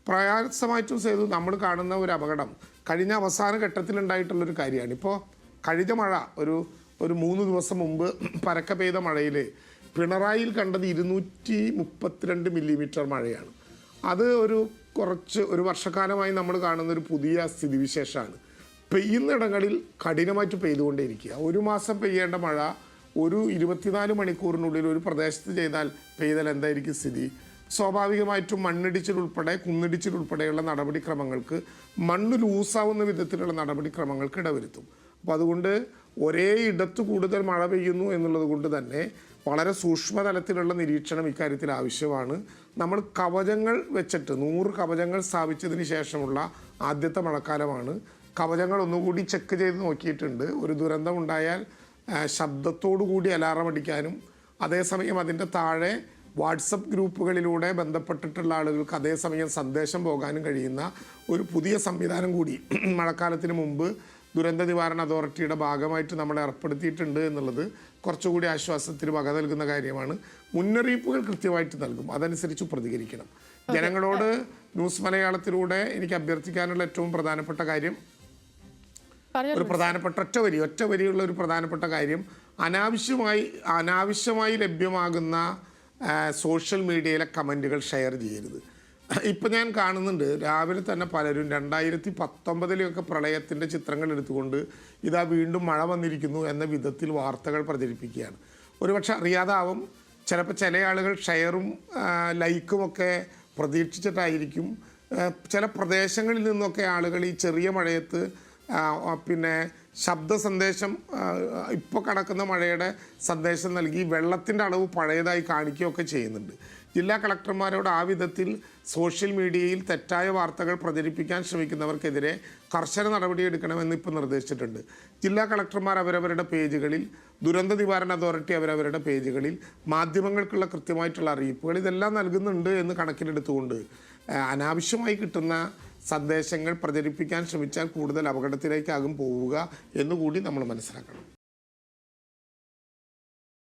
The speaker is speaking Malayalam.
പ്രയാസമായിട്ടും ചെയ്തു നമ്മൾ കാണുന്ന ഒരു അപകടം കഴിഞ്ഞ അവസാന ഘട്ടത്തിലുണ്ടായിട്ടുള്ളൊരു കാര്യമാണ്. ഇപ്പോൾ കഴിഞ്ഞ മഴ ഒരു 3 ദിവസം മുമ്പ് പരക്കെ പെയ്ത മഴയിൽ പിണറായിയിൽ കണ്ടത് 232 മില്ലിമീറ്റർ മഴയാണ്. അത് ഒരു വർഷക്കാലമായി നമ്മൾ കാണുന്ന ഒരു പുതിയ സ്ഥിതിവിശേഷമാണ്. പെയ്യുന്നിടങ്ങളിൽ കഠിനമായിട്ട് പെയ്തുകൊണ്ടേയിരിക്കുക. ഒരു മാസം പെയ്യേണ്ട മഴ ഒരു 24 മണിക്കൂറിനുള്ളിൽ ഒരു പ്രദേശത്ത് പെയ്താൽ എന്തായിരിക്കും സ്ഥിതി? സ്വാഭാവികമായിട്ടും മണ്ണിടിച്ചിലുൾപ്പെടെ കുന്നിടിച്ചിലുൾപ്പെടെയുള്ള നടപടിക്രമങ്ങൾക്ക് മണ്ണ് ലൂസാവുന്ന വിധത്തിലുള്ള നടപടിക്രമങ്ങൾക്ക് ഇടവരുത്തും. അപ്പോൾ അതുകൊണ്ട് ഒരേ ഇടത്ത് കൂടുതൽ മഴ പെയ്യുന്നു എന്നുള്ളത് കൊണ്ട് തന്നെ വളരെ സൂക്ഷ്മതലത്തിലുള്ള നിരീക്ഷണം ഇക്കാര്യത്തിൽ ആവശ്യമാണ്. നമ്മൾ കവചങ്ങൾ വെച്ചിട്ട് 100 കവചങ്ങൾ സ്ഥാപിച്ചതിന് ശേഷമുള്ള ആദ്യത്തെ മഴക്കാലമാണ്. കവചങ്ങൾ ഒന്നുകൂടി ചെക്ക് ചെയ്ത് നോക്കിയിട്ടുണ്ട്. ഒരു ദുരന്തം ഉണ്ടായാൽ ശബ്ദത്തോടു കൂടി അലാറം അടിക്കാനും അതേസമയം അതിൻ്റെ താഴെ വാട്സപ്പ് ഗ്രൂപ്പുകളിലൂടെ ബന്ധപ്പെട്ടിട്ടുള്ള ആളുകൾക്ക് അതേസമയം സന്ദേശം പോകാനും കഴിയുന്ന ഒരു പുതിയ സംവിധാനം കൂടി മഴക്കാലത്തിന് മുമ്പ് ദുരന്ത നിവാരണ അതോറിറ്റിയുടെ ഭാഗമായിട്ട് നമ്മൾ ഏർപ്പെടുത്തിയിട്ടുണ്ട് എന്നുള്ളത് കുറച്ചുകൂടി ആശ്വാസത്തിന് വക നൽകുന്ന കാര്യമാണ്. മുന്നറിയിപ്പുകൾ കൃത്യമായിട്ട് നൽകും, അതനുസരിച്ച് പ്രതികരിക്കണം. ജനങ്ങളോട് ന്യൂസ് മലയാളത്തിലൂടെ എനിക്ക് അഭ്യർത്ഥിക്കാനുള്ള ഏറ്റവും പ്രധാനപ്പെട്ട കാര്യം, ഒറ്റ വരിയുള്ള ഒരു പ്രധാനപ്പെട്ട കാര്യം, അനാവശ്യമായി ലഭ്യമാകുന്ന സോഷ്യൽ മീഡിയയിലെ കമൻറ്റുകൾ ഷെയർ ചെയ്യരുത്. ഇപ്പം ഞാൻ കാണുന്നുണ്ട് രാവിലെ തന്നെ പലരും 2019 പ്രളയത്തിൻ്റെ ചിത്രങ്ങൾ എടുത്തുകൊണ്ട് ഇതാ വീണ്ടും മഴ വന്നിരിക്കുന്നു എന്ന വിധത്തിൽ വാർത്തകൾ പ്രചരിപ്പിക്കുകയാണ്. ഒരുപക്ഷെ അറിയാതാവും, ചിലപ്പോൾ ചില ആളുകൾ ഷെയറും ലൈക്കുമൊക്കെ പ്രതീക്ഷിച്ചിട്ടായിരിക്കും. ചില പ്രദേശങ്ങളിൽ നിന്നൊക്കെ ആളുകൾ ഈ ചെറിയ മഴയത്ത് ശബ്ദ സന്ദേശം, ഇപ്പോൾ കടക്കുന്ന മഴയുടെ സന്ദേശം നൽകി വെള്ളത്തിൻ്റെ അളവ് പഴയതായി കാണിക്കുകയൊക്കെ ചെയ്യുന്നുണ്ട്. ജില്ലാ കളക്ടർമാരോട് ആ വിധത്തിൽ സോഷ്യൽ മീഡിയയിൽ തെറ്റായ വാർത്തകൾ പ്രചരിപ്പിക്കാൻ ശ്രമിക്കുന്നവർക്കെതിരെ കർശന നടപടിയെടുക്കണമെന്ന് ഇപ്പോൾ നിർദ്ദേശിച്ചിട്ടുണ്ട്. ജില്ലാ കളക്ടർമാർ അവരവരുടെ പേജുകളിൽ, ദുരന്ത നിവാരണ അതോറിറ്റി അവരവരുടെ പേജുകളിൽ മാധ്യമങ്ങൾക്കുള്ള കൃത്യമായിട്ടുള്ള അറിയിപ്പുകൾ ഇതെല്ലാം നൽകുന്നുണ്ട് എന്ന് കണക്കിലെടുത്തുകൊണ്ട് അനാവശ്യമായി കിട്ടുന്ന സന്ദേശങ്ങൾ പ്രചരിപ്പിക്കാൻ ശ്രമിച്ചാൽ കൂടുതൽ അപകടത്തിലേക്കാകും പോവുക എന്നുകൂടി നമ്മൾ മനസ്സിലാക്കണം.